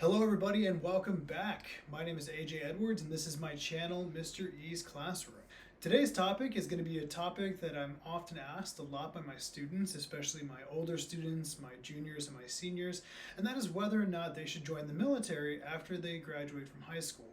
Hello everybody and welcome back. My name is AJ Edwards and this is my channel, Mr. E's Classroom. Today's topic is going to be a topic that I'm often asked a lot by my students, especially my older students, my juniors and my seniors, and that is whether or not they should join the military after they graduate from high school.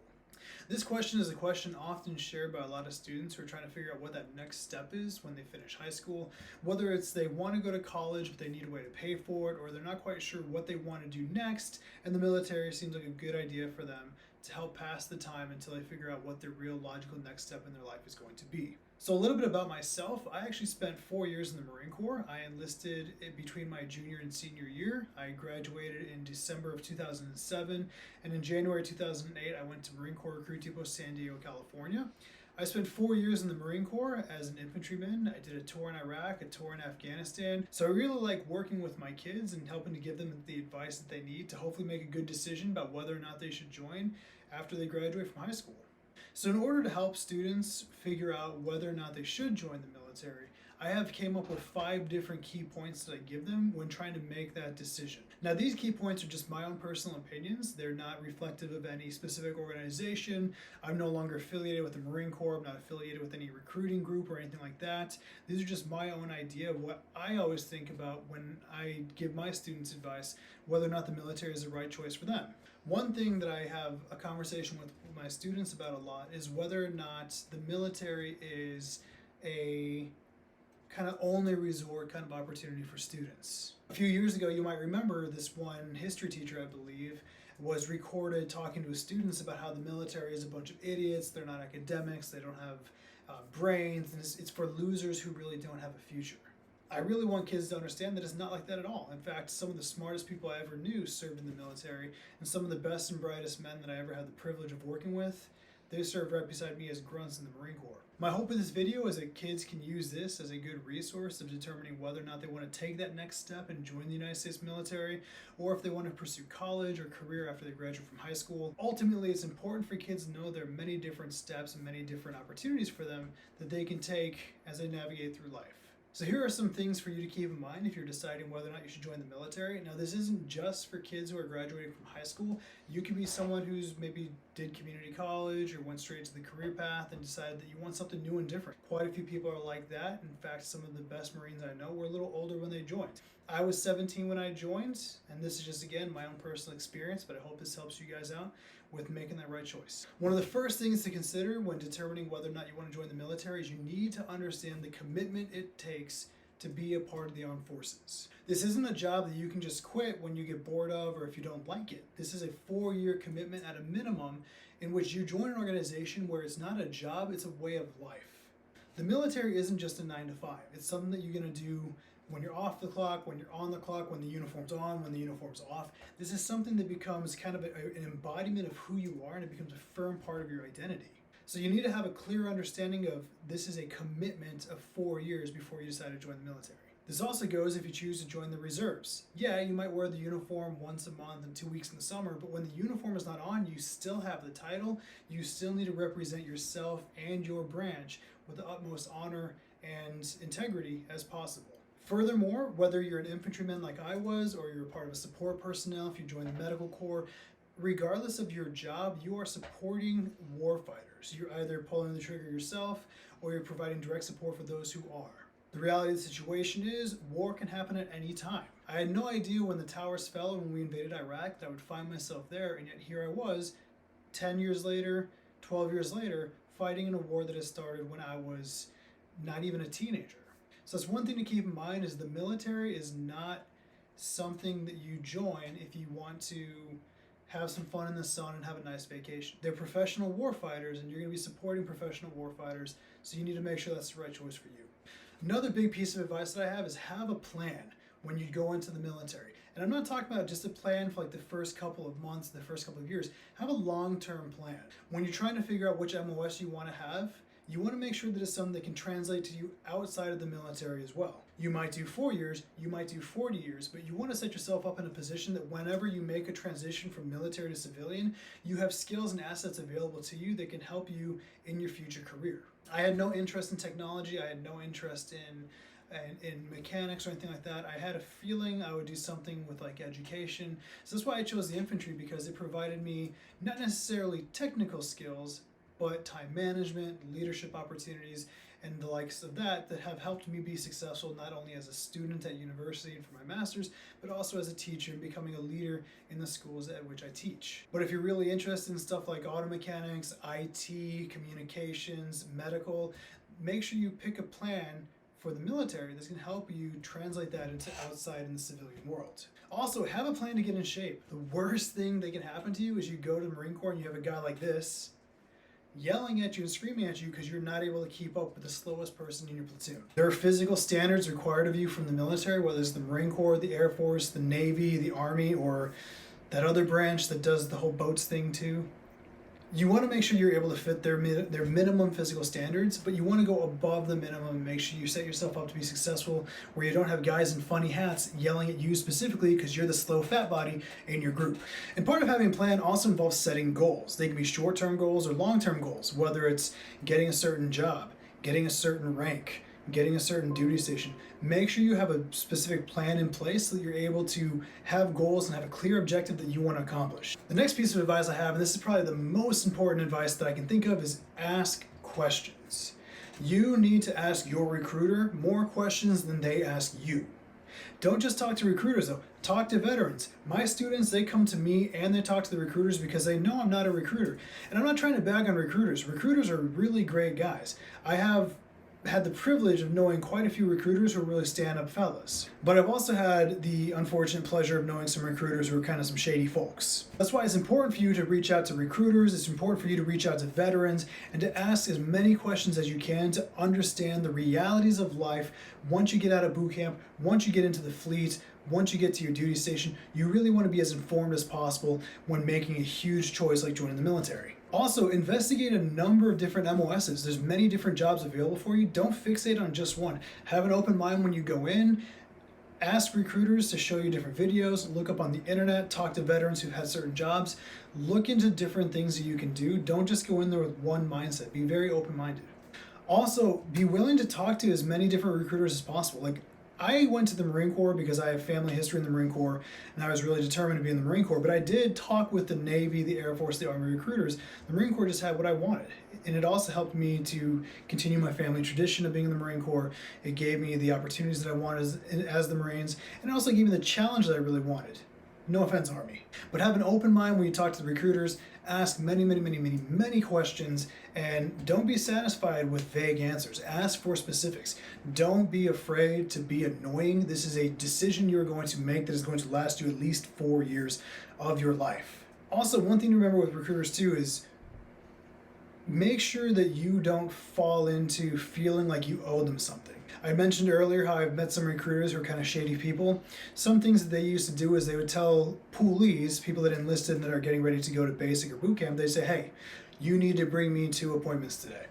This question is a question often shared by a lot of students who are trying to figure out what that next step is when they finish high school, whether it's they want to go to college but they need a way to pay for it, or they're not quite sure what they want to do next, and the military seems like a good idea for them to help pass the time until they figure out what their real logical next step in their life is going to be. So a little bit about myself. I actually spent 4 years in the Marine Corps. I enlisted between my junior and senior year. I graduated in December of 2007, and in January 2008, I went to Marine Corps Recruit Depot, San Diego, California. I spent 4 years in the Marine Corps as an infantryman. I did a tour in Iraq, a tour in Afghanistan. So I really like working with my kids and helping to give them the advice that they need to hopefully make a good decision about whether or not they should join after they graduate from high school. So in order to help students figure out whether or not they should join the military, I have came up with 5 different key points that I give them when trying to make that decision. Now these key points are just my own personal opinions. They're not reflective of any specific organization. I'm no longer affiliated with the Marine Corps. I'm not affiliated with any recruiting group or anything like that. These are just my own idea of what I always think about when I give my students advice, whether or not the military is the right choice for them. One thing that I have a conversation with my students about a lot is whether or not the military is a kind of only resort kind of opportunity for students. A few years ago, you might remember this one history teacher, I believe, was recorded talking to his students about how the military is a bunch of idiots, they're not academics, they don't have brains, and it's for losers who really don't have a future. I really want kids to understand that it's not like that at all. In fact, some of the smartest people I ever knew served in the military, and some of the best and brightest men that I ever had the privilege of working with, they served right beside me as grunts in the Marine Corps. My hope with this video is that kids can use this as a good resource of determining whether or not they want to take that next step and join the United States military, or if they want to pursue college or career after they graduate from high school. Ultimately, it's important for kids to know there are many different steps and many different opportunities for them that they can take as they navigate through life. So here are some things for you to keep in mind if you're deciding whether or not you should join the military. Now this isn't just for kids who are graduating from high school. You can be someone who's maybe did community college or went straight to the career path and decided that you want something new and different. Quite a few people are like that. In fact, some of the best Marines I know were a little older when they joined. I was 17 when I joined, and this is just, again, my own personal experience, but I hope this helps you guys out with making that right choice. One of the first things to consider when determining whether or not you want to join the military is you need to understand the commitment it takes to be a part of the armed forces. This isn't a job that you can just quit when you get bored of or if you don't like it. This is a 4-year commitment at a minimum in which you join an organization where it's not a job, it's a way of life. The military isn't just a 9 to 5. It's something that you're going to do when you're off the clock, when you're on the clock, when the uniform's on, when the uniform's off. This is something that becomes kind of an embodiment of who you are, and it becomes a firm part of your identity. So you need to have a clear understanding of this is a commitment of 4 years before you decide to join the military. This also goes if you choose to join the reserves. Yeah, you might wear the uniform once a month and 2 weeks in the summer, but when the uniform is not on, you still have the title. You still need to represent yourself and your branch with the utmost honor and integrity as possible. Furthermore, whether you're an infantryman like I was, or you're part of a support personnel, if you join the medical corps, regardless of your job, you are supporting warfighters. You're either pulling the trigger yourself, or you're providing direct support for those who are. The reality of the situation is, war can happen at any time. I had no idea when the towers fell and when we invaded Iraq that I would find myself there, and yet here I was, 10 years later, 12 years later, fighting in a war that had started when I was not even a teenager. So that's one thing to keep in mind, is the military is not something that you join if you want to have some fun in the sun and have a nice vacation. They're professional warfighters, and you're going to be supporting professional warfighters, so you need to make sure that's the right choice for you. Another big piece of advice that I have is have a plan when you go into the military. And I'm not talking about just a plan for like the first couple of months, the first couple of years. Have a long-term plan. When you're trying to figure out which MOS you want to have, you want to make sure that it's something that can translate to you outside of the military as well. You might do 4 years, you might do 40 years, but you want to set yourself up in a position that whenever you make a transition from military to civilian, you have skills and assets available to you that can help you in your future career. I had no interest in technology. I had no interest in and in mechanics or anything like that. I had a feeling I would do something with like education. So that's why I chose the infantry, because it provided me not necessarily technical skills, but time management, leadership opportunities, and the likes of that have helped me be successful not only as a student at university and for my master's, but also as a teacher and becoming a leader in the schools at which I teach. But if you're really interested in stuff like auto mechanics, IT, communications, medical, make sure you pick a plan for the military that's going to help you translate that into outside in the civilian world. Also, have a plan to get in shape. The worst thing that can happen to you is you go to the Marine Corps and you have a guy like this yelling at you and screaming at you because you're not able to keep up with the slowest person in your platoon. There are physical standards required of you from the military, whether it's the Marine Corps, the Air Force, the Navy, the Army, or that other branch that does the whole boats thing too. You want to make sure you're able to fit their minimum physical standards, but you want to go above the minimum and make sure you set yourself up to be successful, where you don't have guys in funny hats yelling at you specifically because you're the slow fat body in your group. And part of having a plan also involves setting goals. They can be short-term goals or long-term goals, whether it's getting a certain job, getting a certain rank, getting a certain duty station. Make sure you have a specific plan in place so that you're able to have goals and have a clear objective that you want to accomplish. The next piece of advice I have, and this is probably the most important advice that I can think of, is ask questions. You need to ask your recruiter more questions than they ask you. Don't just talk to recruiters though, talk to veterans. My students, they come to me and they talk to the recruiters because they know I'm not a recruiter. And I'm not trying to bag on recruiters. Recruiters are really great guys. I have had the privilege of knowing quite a few recruiters who are really stand-up fellas. But I've also had the unfortunate pleasure of knowing some recruiters who are kind of some shady folks. That's why it's important for you to reach out to recruiters, it's important for you to reach out to veterans, and to ask as many questions as you can to understand the realities of life once you get out of boot camp, once you get into the fleet, once you get to your duty station. You really want to be as informed as possible when making a huge choice like joining the military. Also, investigate a number of different MOSs. There's many different jobs available for you. Don't fixate on just one. Have an open mind when you go in. Ask recruiters to show you different videos. Look up on the internet. Talk to veterans who've had certain jobs. Look into different things that you can do. Don't just go in there with one mindset. Be very open-minded. Also, be willing to talk to as many different recruiters as possible. Like, I went to the Marine Corps because I have family history in the Marine Corps, and I was really determined to be in the Marine Corps, but I did talk with the Navy, the Air Force, the Army recruiters. The Marine Corps just had what I wanted, and it also helped me to continue my family tradition of being in the Marine Corps. It gave me the opportunities that I wanted as the Marines, and it also gave me the challenge that I really wanted. No offense, Army. But have an open mind when you talk to the recruiters. Ask many questions, and don't be satisfied with vague answers. Ask for specifics. Don't be afraid to be annoying. This is a decision you're going to make that is going to last you at least 4 years of your life. Also, one thing to remember with recruiters too is make sure that you don't fall into feeling like you owe them something. I mentioned earlier how I've met some recruiters who are kind of shady people. Some things that they used to do is they would tell poolees, people that enlisted and that are getting ready to go to basic or boot camp, they'd say, hey, you need to bring me 2 appointments today.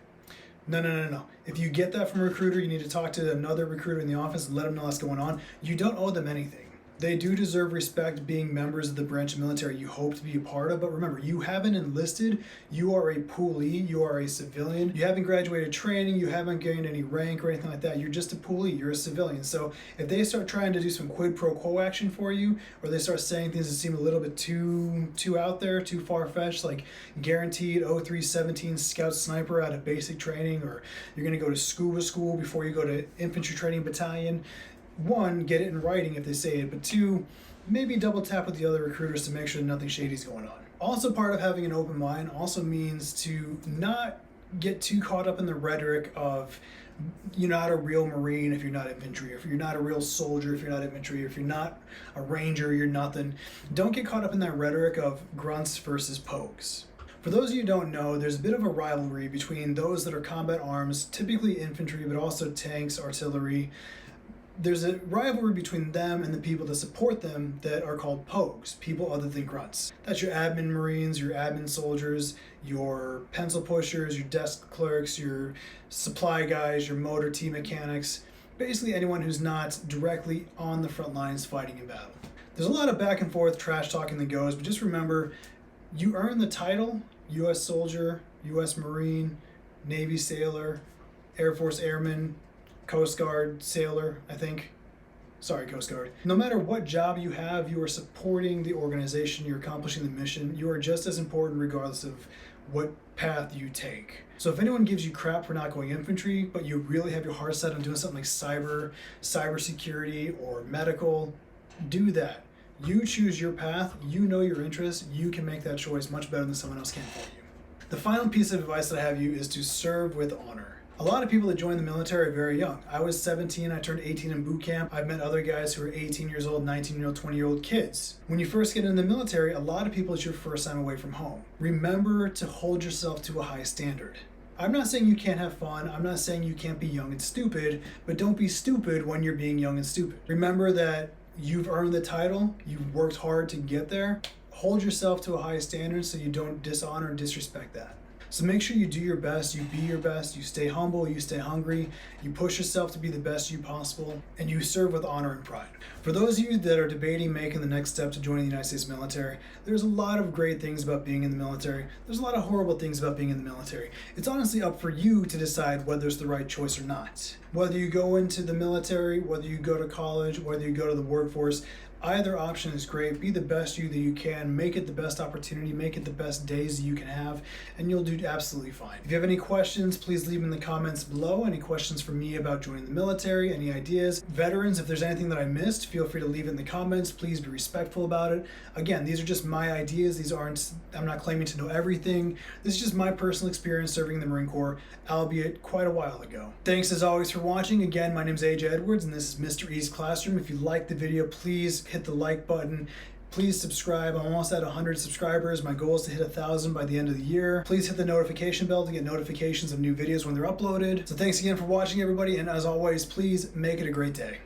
No. If you get that from a recruiter, you need to talk to another recruiter in the office and let them know what's going on. You don't owe them anything. They do deserve respect being members of the branch of military you hope to be a part of, but remember, you haven't enlisted, you are a poolee, you are a civilian, you haven't graduated training, you haven't gained any rank or anything like that, you're just a poolee, you're a civilian. So if they start trying to do some quid pro quo action for you, or they start saying things that seem a little bit too out there, too far-fetched, like guaranteed 0317 scout sniper out of basic training, or you're gonna go to scuba school before you go to infantry training battalion, 1, get it in writing if they say it, but 2, maybe double tap with the other recruiters to make sure nothing shady is going on. Also, part of having an open mind also means to not get too caught up in the rhetoric of you're not a real Marine if you're not infantry, if you're not a real soldier if you're not infantry, if you're not a ranger, you're nothing. Don't get caught up in that rhetoric of grunts versus pogues. For those of you who don't know, there's a bit of a rivalry between those that are combat arms, typically infantry, but also tanks, artillery. There's a rivalry between them and the people that support them that are called pogues, people other than grunts. That's your admin Marines, your admin soldiers, your pencil pushers, your desk clerks, your supply guys, your motor T mechanics, basically anyone who's not directly on the front lines fighting in battle. There's a lot of back and forth trash talking that goes, but just remember, you earn the title U.S. soldier, U.S. Marine, Navy sailor, Air Force airman, Coast Guard sailor, I think. Sorry, Coast Guard. No matter what job you have, you are supporting the organization, you're accomplishing the mission. You are just as important regardless of what path you take. So if anyone gives you crap for not going infantry, but you really have your heart set on doing something like cybersecurity, or medical, do that. You choose your path, you know your interests, you can make that choice much better than someone else can for you. The final piece of advice that I have you is to serve with honor. A lot of people that join the military are very young. I was 17, I turned 18 in boot camp. I've met other guys who are 18 years old, 19-year-old, 20-year-old kids. When you first get into the military, a lot of people, it's your first time away from home. Remember to hold yourself to a high standard. I'm not saying you can't have fun, I'm not saying you can't be young and stupid, but don't be stupid when you're being young and stupid. Remember that you've earned the title, you've worked hard to get there. Hold yourself to a high standard so you don't dishonor and disrespect that. So make sure you do your best, you be your best, you stay humble, you stay hungry, you push yourself to be the best you possible, and you serve with honor and pride. For those of you that are debating making the next step to joining the United States military, there's a lot of great things about being in the military. There's a lot of horrible things about being in the military. It's honestly up for you to decide whether it's the right choice or not. Whether you go into the military, whether you go to college, whether you go to the workforce, either option is great. Be the best you that you can. Make it the best opportunity. Make it the best days that you can have, and you'll do absolutely fine. If you have any questions, please leave them in the comments below. Any questions for me about joining the military, any ideas. Veterans, if there's anything that I missed, feel free to leave it in the comments. Please be respectful about it. Again, these are just my ideas. I'm not claiming to know everything. This is just my personal experience serving in the Marine Corps, albeit quite a while ago. Thanks as always for watching. Again, my name is AJ Edwards, and this is Mr. E's Classroom. If you liked the video, please hit the like button. Please subscribe. I'm almost at 100 subscribers. My goal is to hit 1,000 by the end of the year. Please hit the notification bell to get notifications of new videos when they're uploaded. So thanks again for watching, everybody, and as always, please make it a great day.